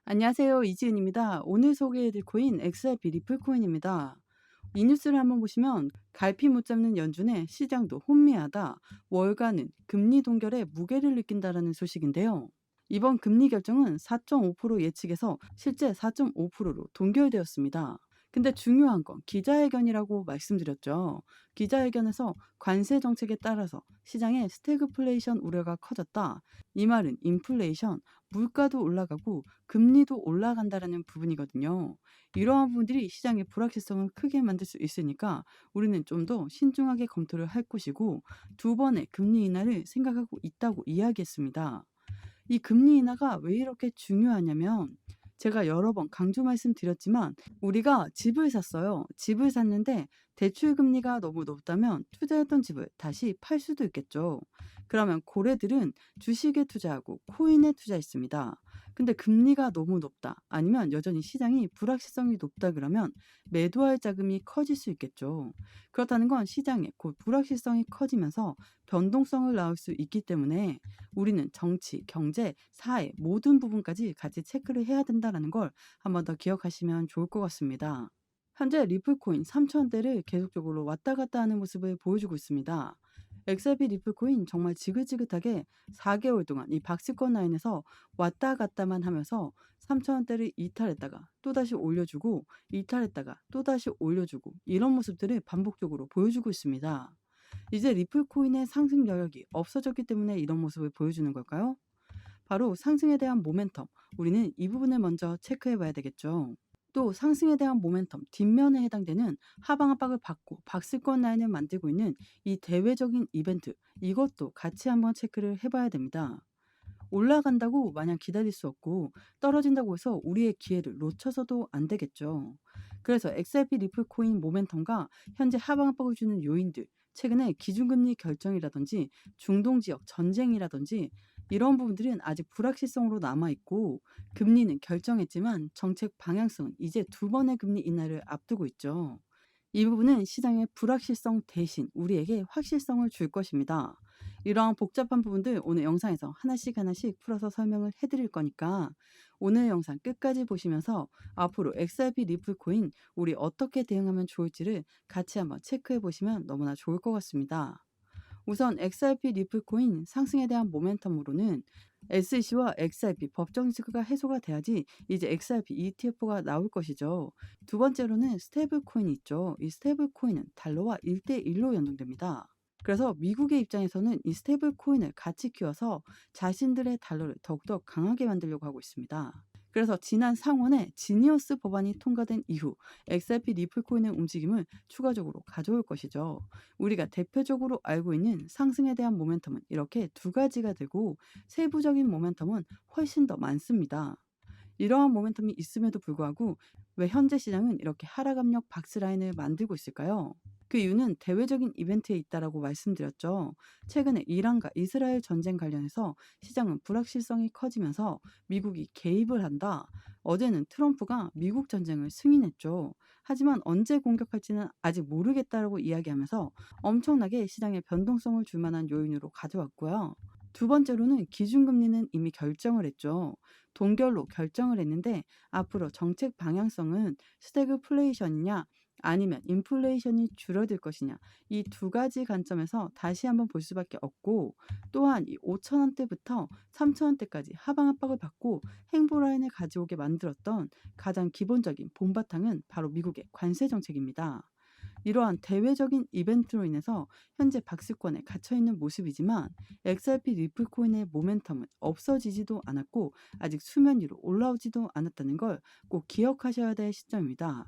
안녕하세요. 이지은입니다. 오늘 소개해드릴 코인 XRP 리플 코인입니다. 이 뉴스를 한번 보시면 갈피 못 잡는 연준에 시장도 혼미하다. 월가는 금리 동결에 무게를 느낀다라는 소식인데요. 이번 금리 결정은 4.5% 예측에서 실제 4.5%로 동결되었습니다. 근데 중요한 건 기자회견이라고 말씀드렸죠. 기자회견에서 관세 정책에 따라서 시장의 스태그플레이션 우려가 커졌다. 이 말은 인플레이션, 물가도 올라가고 금리도 올라간다라는 부분이거든요. 이러한 부분들이 시장의 불확실성을 크게 만들 수 있으니까 우리는 좀 더 신중하게 검토를 할 것이고 두 번의 금리 인하를 생각하고 있다고 이야기했습니다. 이 금리 인하가 왜 이렇게 중요하냐면 제가 여러 번 강조 말씀드렸지만 우리가 집을 샀어요. 집을 샀는데 대출 금리가 너무 높다면 투자했던 집을 다시 팔 수도 있겠죠. 그러면 고래들은 주식에 투자하고 코인에 투자했습니다. 근데 금리가 너무 높다. 아니면 여전히 시장이 불확실성이 높다 그러면 매도할 자금이 커질 수 있겠죠. 그렇다는 건 시장에 곧 불확실성이 커지면서 변동성을 낳을 수 있기 때문에 우리는 정치, 경제, 사회 모든 부분까지 같이 체크를 해야 된다라는 걸 한 번 더 기억하시면 좋을 것 같습니다. 현재 리플코인 3,000원대를 계속적으로 왔다 갔다 하는 모습을 보여주고 있습니다. XRP 리플코인 정말 지긋지긋하게 4개월 동안 이 박스권 라인에서 왔다 갔다만 하면서 3,000원대를 이탈했다가 또다시 올려주고 이탈했다가 또다시 올려주고 이런 모습들을 반복적으로 보여주고 있습니다. 이제 리플코인의 상승 여력이 없어졌기 때문에 이런 모습을 보여주는 걸까요? 바로 상승에 대한 모멘텀. 우리는 이 부분을 먼저 체크해 봐야 되겠죠. 또 상승에 대한 모멘텀 뒷면에 해당되는 하방 압박을 받고 박스권 라인을 만들고 있는 이 대외적인 이벤트. 이것도 같이 한번 체크를 해 봐야 됩니다. 올라간다고 마냥 기다릴 수 없고 떨어진다고 해서 우리의 기회를 놓쳐서도 안 되겠죠. 그래서 XRP 리플 코인 모멘텀과 현재 하방 압박을 주는 요인들, 최근에 기준금리 결정이라든지 중동 지역 전쟁이라든지 이런 부분들은 아직 불확실성으로 남아 있고 금리는 결정했지만 정책 방향성은 이제 두 번의 금리 인하를 앞두고 있죠. 이 부분은 시장의 불확실성 대신 우리에게 확실성을 줄 것입니다. 이러한 복잡한 부분들 오늘 영상에서 하나씩 하나씩 풀어서 설명을 해드릴 거니까 오늘 영상 끝까지 보시면서 앞으로 XRP 리플 코인 우리 어떻게 대응하면 좋을지를 같이 한번 체크해 보시면 너무나 좋을 것 같습니다. 우선 XRP 리플 코인 상승에 대한 모멘텀으로는 SEC와 XRP 법정 리스크가 해소가 돼야지 이제 XRP ETF가 나올 것이죠. 두 번째로는 스테이블 코인이 있죠. 이 스테이블 코인은 달러와 1대1로 연동됩니다. 그래서 미국의 입장에서는 이 스테이블 코인을 같이 키워서 자신들의 달러를 더욱더 강하게 만들려고 하고 있습니다. 그래서 지난 상원에 지니어스 법안이 통과된 이후 XRP 리플 코인의 움직임을 추가적으로 가져올 것이죠. 우리가 대표적으로 알고 있는 상승에 대한 모멘텀은 이렇게 두 가지가 되고 세부적인 모멘텀은 훨씬 더 많습니다. 이러한 모멘텀이 있음에도 불구하고 왜 현재 시장은 이렇게 하락 압력 박스라인을 만들고 있을까요? 그 이유는 대외적인 이벤트에 있다라고 말씀드렸죠. 최근에 이란과 이스라엘 전쟁 관련해서 시장은 불확실성이 커지면서 미국이 개입을 한다. 어제는 트럼프가 미국 전쟁을 승인했죠. 하지만 언제 공격할지는 아직 모르겠다라고 이야기하면서 엄청나게 시장에 변동성을 줄 만한 요인으로 가져왔고요. 두 번째로는 기준금리는 이미 결정을 했죠. 동결로 결정을 했는데 앞으로 정책 방향성은 스태그플레이션이냐 아니면 인플레이션이 줄어들 것이냐 이 두 가지 관점에서 다시 한번 볼 수밖에 없고 또한 이 5,000원대부터 3,000원대까지 하방 압박을 받고 행보 라인을 가져오게 만들었던 가장 기본적인 본바탕은 바로 미국의 관세 정책입니다. 이러한 대외적인 이벤트로 인해서 현재 박스권에 갇혀 있는 모습이지만 XRP 리플 코인의 모멘텀은 없어지지도 않았고 아직 수면 위로 올라오지도 않았다는 걸 꼭 기억하셔야 될 시점입니다.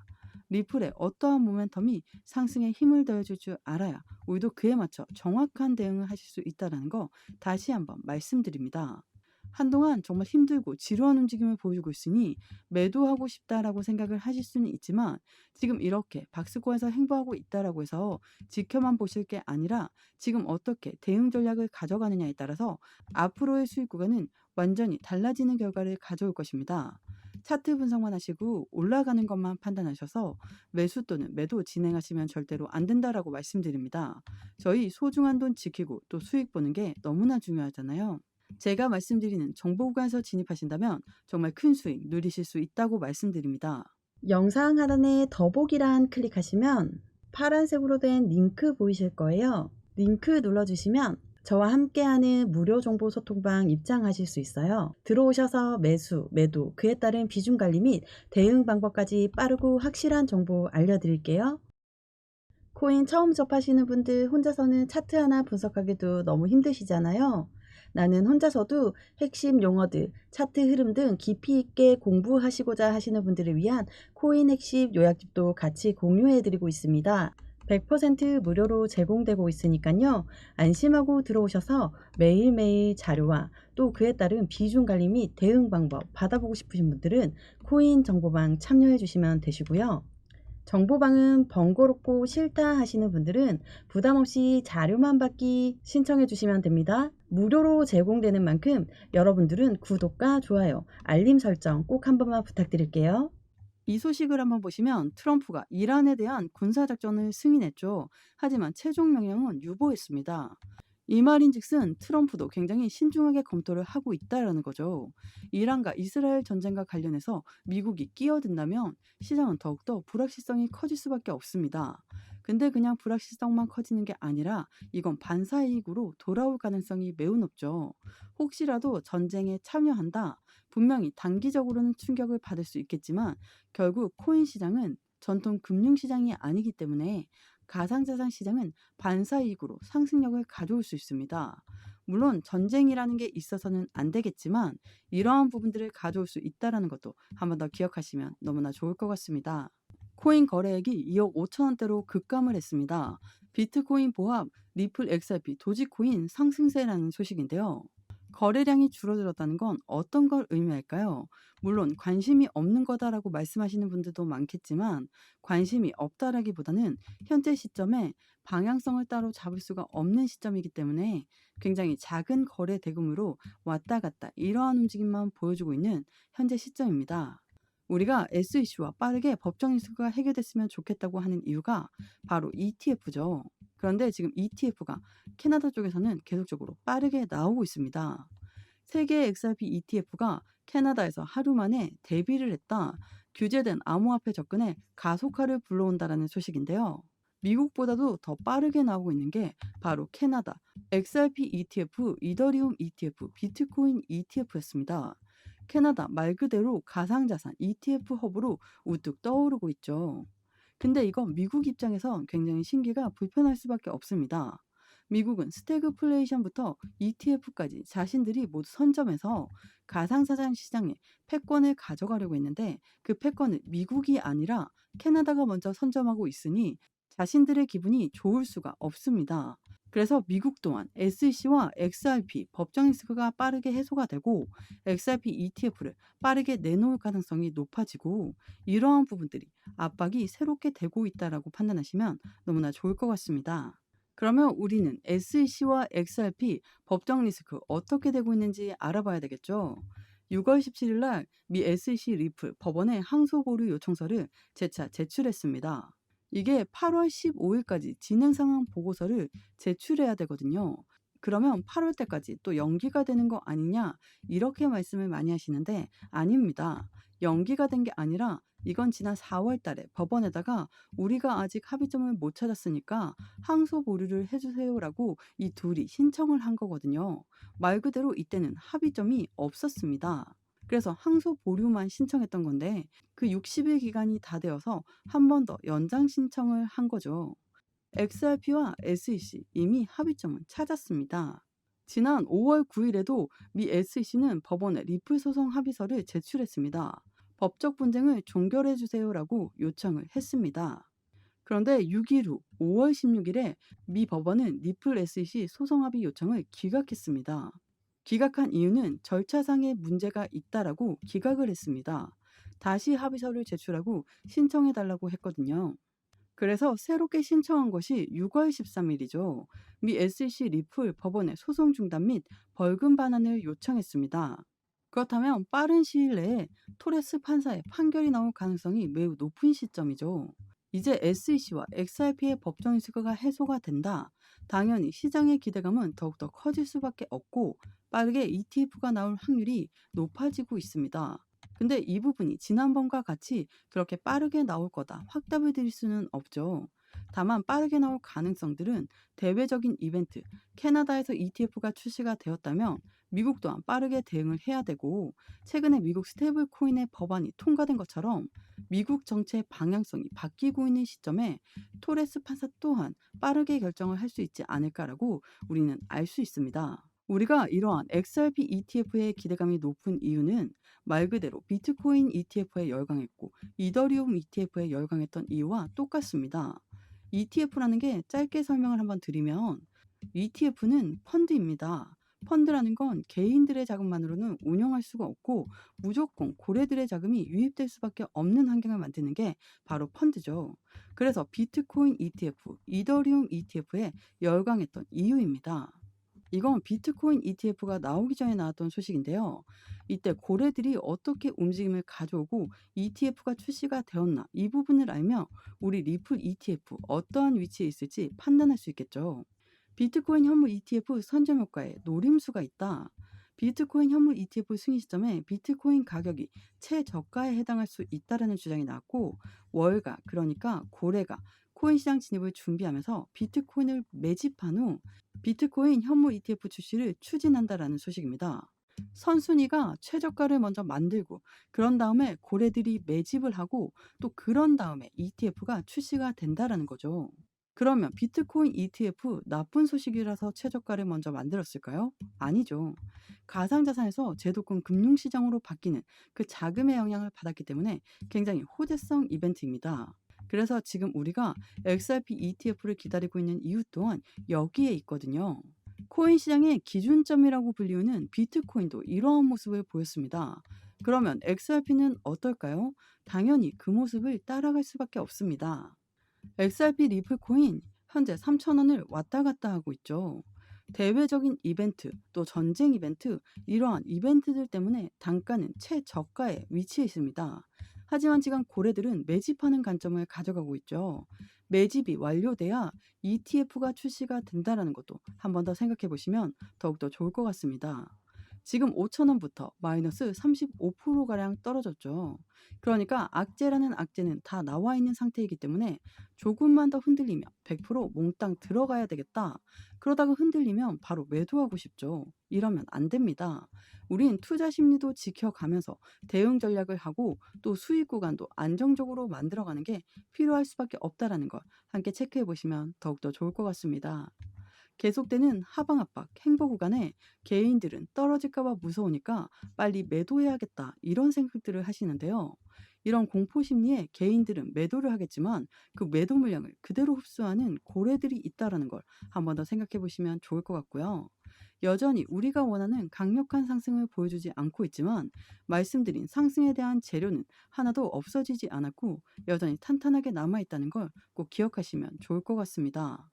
리플의 어떠한 모멘텀이 상승에 힘을 더해줄 줄 알아야 우리도 그에 맞춰 정확한 대응을 하실 수 있다는 거 다시 한번 말씀드립니다. 한동안 정말 힘들고 지루한 움직임을 보여주고 있으니 매도하고 싶다라고 생각을 하실 수는 있지만 지금 이렇게 박스권에서 행보하고 있다라고 해서 지켜만 보실 게 아니라 지금 어떻게 대응 전략을 가져가느냐에 따라서 앞으로의 수익 구간은 완전히 달라지는 결과를 가져올 것입니다. 차트 분석만 하시고 올라가는 것만 판단하셔서 매수 또는 매도 진행하시면 절대로 안 된다라고 말씀드립니다. 저희 소중한 돈 지키고 또 수익 보는 게 너무나 중요하잖아요. 제가 말씀드리는 정보구간에서 진입하신다면 정말 큰 수익 누리실 수 있다고 말씀드립니다. 영상 하단에 더보기란 클릭하시면 파란색으로 된 링크 보이실 거예요. 링크 눌러주시면 저와 함께하는 무료 정보 소통방 입장하실 수 있어요. 들어오셔서 매수, 매도, 그에 따른 비중 관리 및 대응 방법까지 빠르고 확실한 정보 알려드릴게요. 코인 처음 접하시는 분들 혼자서는 차트 하나 분석하기도 너무 힘드시잖아요. 나는 혼자서도 핵심 용어들, 차트 흐름 등 깊이 있게 공부하시고자 하시는 분들을 위한 코인 핵심 요약집도 같이 공유해드리고 있습니다. 100% 무료로 제공되고 있으니까요. 안심하고 들어오셔서 매일매일 자료와 또 그에 따른 비중 관리 및 대응 방법 받아보고 싶으신 분들은 코인 정보방 참여해 주시면 되시고요. 정보방은 번거롭고 싫다 하시는 분들은 부담없이 자료만 받기 신청해 주시면 됩니다. 무료로 제공되는 만큼 여러분들은 구독과 좋아요, 알림 설정 꼭 한 번만 부탁드릴게요. 이 소식을 한번 보시면 트럼프가 이란에 대한 군사작전을 승인했죠. 하지만 최종 명령은 유보했습니다. 이 말인즉슨 트럼프도 굉장히 신중하게 검토를 하고 있다라는 거죠. 이란과 이스라엘 전쟁과 관련해서 미국이 끼어든다면 시장은 더욱더 불확실성이 커질 수밖에 없습니다. 근데 그냥 불확실성만 커지는 게 아니라 이건 반사이익으로 돌아올 가능성이 매우 높죠. 혹시라도 전쟁에 참여한다. 분명히 단기적으로는 충격을 받을 수 있겠지만 결국 코인 시장은 전통 금융 시장이 아니기 때문에 가상자산 시장은 반사이익으로 상승력을 가져올 수 있습니다. 물론 전쟁이라는 게 있어서는 안 되겠지만 이러한 부분들을 가져올 수 있다는 것도 한 번 더 기억하시면 너무나 좋을 것 같습니다. 코인 거래액이 2억 5천 원대로 급감을 했습니다. 비트코인 보합, 리플 XRP, 도지코인 상승세라는 소식인데요. 거래량이 줄어들었다는 건 어떤 걸 의미할까요? 물론 관심이 없는 거다라고 말씀하시는 분들도 많겠지만 관심이 없다라기보다는 현재 시점에 방향성을 따로 잡을 수가 없는 시점이기 때문에 굉장히 작은 거래 대금으로 왔다 갔다 이러한 움직임만 보여주고 있는 현재 시점입니다. 우리가 SEC와 빠르게 법정 이슈가 해결됐으면 좋겠다고 하는 이유가 바로 ETF죠. 그런데 지금 ETF가 캐나다 쪽에서는 계속적으로 빠르게 나오고 있습니다. 세계 XRP ETF가 캐나다에서 하루 만에 데뷔를 했다. 규제된 암호화폐 접근에 가속화를 불러온다라는 소식인데요. 미국보다도 더 빠르게 나오고 있는 게 바로 캐나다 XRP ETF, 이더리움 ETF, 비트코인 ETF였습니다. 캐나다 말 그대로 가상자산 ETF 허브로 우뚝 떠오르고 있죠. 근데 이건 미국 입장에서 굉장히 신기가 불편할 수밖에 없습니다. 미국은 스태그플레이션부터 ETF까지 자신들이 모두 선점해서 가상자산 시장에 패권을 가져가려고 했는데 그 패권을 미국이 아니라 캐나다가 먼저 선점하고 있으니 자신들의 기분이 좋을 수가 없습니다. 그래서 미국 또한 SEC와 XRP 법정 리스크가 빠르게 해소가 되고 XRP ETF를 빠르게 내놓을 가능성이 높아지고 이러한 부분들이 압박이 새롭게 되고 있다라고 판단하시면 너무나 좋을 것 같습니다. 그러면 우리는 SEC와 XRP 법정 리스크 어떻게 되고 있는지 알아봐야 되겠죠. 6월 17일 날 미 SEC 리플 법원에 항소 보류 요청서를 재차 제출했습니다. 이게 8월 15일까지 진행 상황 보고서를 제출해야 되거든요. 그러면 8월 때까지 또 연기가 되는 거 아니냐 이렇게 말씀을 많이 하시는데 아닙니다. 연기가 된 게 아니라 이건 지난 4월 달에 법원에다가 우리가 아직 합의점을 못 찾았으니까 항소 보류를 해주세요라고 이 둘이 신청을 한 거거든요. 말 그대로 이때는 합의점이 없었습니다. 그래서 항소 보류만 신청했던 건데 그 60일 기간이 다 되어서 한 번 더 연장 신청을 한 거죠. XRP와 SEC 이미 합의점은 찾았습니다. 지난 5월 9일에도 미 SEC는 법원에 리플 소송 합의서를 제출했습니다. 법적 분쟁을 종결해 주세요라고 요청을 했습니다. 그런데 6일 후 5월 16일에 미 법원은 리플 SEC 소송 합의 요청을 기각했습니다. 기각한 이유는 절차상의 문제가 있다라고 기각을 했습니다. 다시 합의서를 제출하고 신청해 달라고 했거든요. 그래서 새롭게 신청한 것이 6월 13일이죠. 미 SEC 리플 법원의 소송 중단 및 벌금 반환을 요청했습니다. 그렇다면 빠른 시일 내에 토레스 판사의 판결이 나올 가능성이 매우 높은 시점이죠. 이제 SEC와 XRP의 법정 이슈가 해소가 된다. 당연히 시장의 기대감은 더욱더 커질 수밖에 없고 빠르게 ETF가 나올 확률이 높아지고 있습니다. 근데 이 부분이 지난번과 같이 그렇게 빠르게 나올 거다 확답을 드릴 수는 없죠. 다만 빠르게 나올 가능성들은 대외적인 이벤트, 캐나다에서 ETF가 출시가 되었다면 미국 또한 빠르게 대응을 해야 되고 최근에 미국 스테이블 코인의 법안이 통과된 것처럼 미국 정치의 방향성이 바뀌고 있는 시점에 토레스 판사 또한 빠르게 결정을 할 수 있지 않을까라고 우리는 알 수 있습니다. 우리가 이러한 XRP ETF의 기대감이 높은 이유는 말 그대로 비트코인 ETF에 열광했고 이더리움 ETF에 열광했던 이유와 똑같습니다. ETF라는 게 짧게 설명을 한번 드리면 ETF는 펀드입니다. 펀드라는 건 개인들의 자금만으로는 운영할 수가 없고 무조건 고래들의 자금이 유입될 수밖에 없는 환경을 만드는 게 바로 펀드죠. 그래서 비트코인 ETF, 이더리움 ETF에 열광했던 이유입니다. 이건 비트코인 ETF가 나오기 전에 나왔던 소식인데요. 이때 고래들이 어떻게 움직임을 가져오고 ETF가 출시가 되었나 이 부분을 알면 우리 리플 ETF 어떠한 위치에 있을지 판단할 수 있겠죠. 비트코인 현물 ETF 선점 효과에 노림수가 있다. 비트코인 현물 ETF 승인 시점에 비트코인 가격이 최저가에 해당할 수 있다라는 주장이 나왔고 월가 그러니까 고래가 코인 시장 진입을 준비하면서 비트코인을 매집한 후 비트코인 현물 ETF 출시를 추진한다라는 소식입니다. 선순위가 최저가를 먼저 만들고 그런 다음에 고래들이 매집을 하고 또 그런 다음에 ETF가 출시가 된다라는 거죠. 그러면 비트코인 ETF 나쁜 소식이라서 최저가를 먼저 만들었을까요? 아니죠. 가상자산에서 제도권 금융시장으로 바뀌는 그 자금의 영향을 받았기 때문에 굉장히 호재성 이벤트입니다. 그래서 지금 우리가 XRP ETF를 기다리고 있는 이유 또한 여기에 있거든요. 코인 시장의 기준점이라고 불리우는 비트코인도 이러한 모습을 보였습니다. 그러면 XRP는 어떨까요? 당연히 그 모습을 따라갈 수밖에 없습니다. XRP 리플 코인 현재 3,000원을 왔다 갔다 하고 있죠. 대외적인 이벤트, 또 전쟁 이벤트, 이러한 이벤트들 때문에 단가는 최저가에 위치해 있습니다. 하지만 지금 고래들은 매집하는 관점을 가져가고 있죠. 매집이 완료돼야 ETF가 출시가 된다는 것도 한 번 더 생각해 보시면 더욱더 좋을 것 같습니다. 지금 5,000원부터 마이너스 35%가량 떨어졌죠. 그러니까 악재라는 악재는 다 나와 있는 상태이기 때문에 조금만 더 흔들리면 100% 몽땅 들어가야 되겠다. 그러다가 흔들리면 바로 매도하고 싶죠. 이러면 안 됩니다. 우린 투자 심리도 지켜가면서 대응 전략을 하고 또 수익 구간도 안정적으로 만들어가는 게 필요할 수밖에 없다라는 걸 함께 체크해 보시면 더욱더 좋을 것 같습니다. 계속되는 하방 압박, 행보 구간에 개인들은 떨어질까봐 무서우니까 빨리 매도해야겠다 이런 생각들을 하시는데요. 이런 공포 심리에 개인들은 매도를 하겠지만 그 매도 물량을 그대로 흡수하는 고래들이 있다라는 걸 한 번 더 생각해 보시면 좋을 것 같고요. 여전히 우리가 원하는 강력한 상승을 보여주지 않고 있지만 말씀드린 상승에 대한 재료는 하나도 없어지지 않았고 여전히 탄탄하게 남아있다는 걸 꼭 기억하시면 좋을 것 같습니다.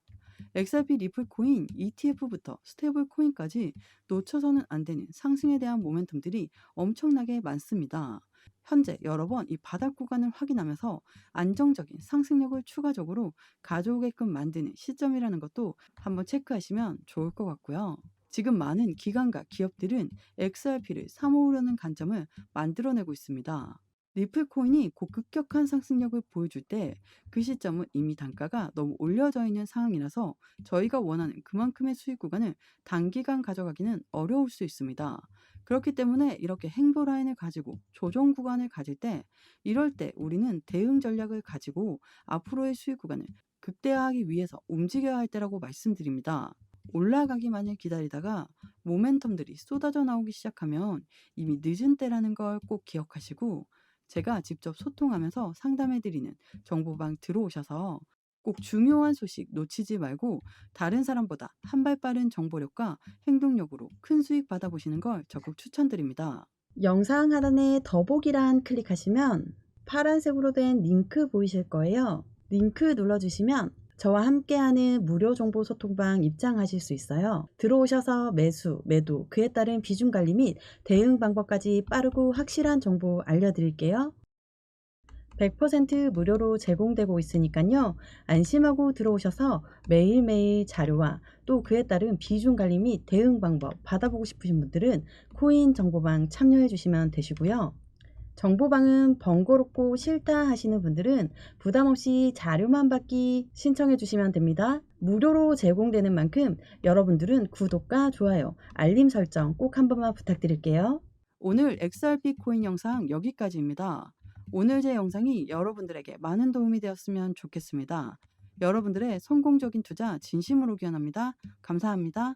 XRP 리플 코인 ETF부터 스테이블 코인까지 놓쳐서는 안 되는 상승에 대한 모멘텀들이 엄청나게 많습니다. 현재 여러 번 이 바닥 구간을 확인하면서 안정적인 상승력을 추가적으로 가져오게끔 만드는 시점이라는 것도 한번 체크하시면 좋을 것 같고요. 지금 많은 기관과 기업들은 XRP를 사모으려는 관점을 만들어내고 있습니다. 리플 코인이 곧 급격한 상승력을 보여줄 때 그 시점은 이미 단가가 너무 올려져 있는 상황이라서 저희가 원하는 그만큼의 수익 구간을 단기간 가져가기는 어려울 수 있습니다. 그렇기 때문에 이렇게 행보 라인을 가지고 조정 구간을 가질 때 이럴 때 우리는 대응 전략을 가지고 앞으로의 수익 구간을 극대화하기 위해서 움직여야 할 때라고 말씀드립니다. 올라가기만을 기다리다가 모멘텀들이 쏟아져 나오기 시작하면 이미 늦은 때라는 걸 꼭 기억하시고 제가 직접 소통하면서 상담해드리는 정보방 들어오셔서 꼭 중요한 소식 놓치지 말고 다른 사람보다 한 발 빠른 정보력과 행동력으로 큰 수익 받아보시는 걸 적극 추천드립니다. 영상 하단에 더보기란 클릭하시면 파란색으로 된 링크 보이실 거예요. 링크 눌러주시면 저와 함께하는 무료 정보 소통방 입장하실 수 있어요. 들어오셔서 매수, 매도, 그에 따른 비중 관리 및 대응 방법까지 빠르고 확실한 정보 알려드릴게요. 100% 무료로 제공되고 있으니까요. 안심하고 들어오셔서 매일매일 자료와 또 그에 따른 비중 관리 및 대응 방법 받아보고 싶으신 분들은 코인 정보방 참여해 주시면 되시고요. 정보방은 번거롭고 싫다 하시는 분들은 부담 없이 자료만 받기 신청해 주시면 됩니다. 무료로 제공되는 만큼 여러분들은 구독과 좋아요, 알림 설정 꼭 한 번만 부탁드릴게요. 오늘 XRP 코인 영상 여기까지입니다. 오늘 제 영상이 여러분들에게 많은 도움이 되었으면 좋겠습니다. 여러분들의 성공적인 투자 진심으로 기원합니다. 감사합니다.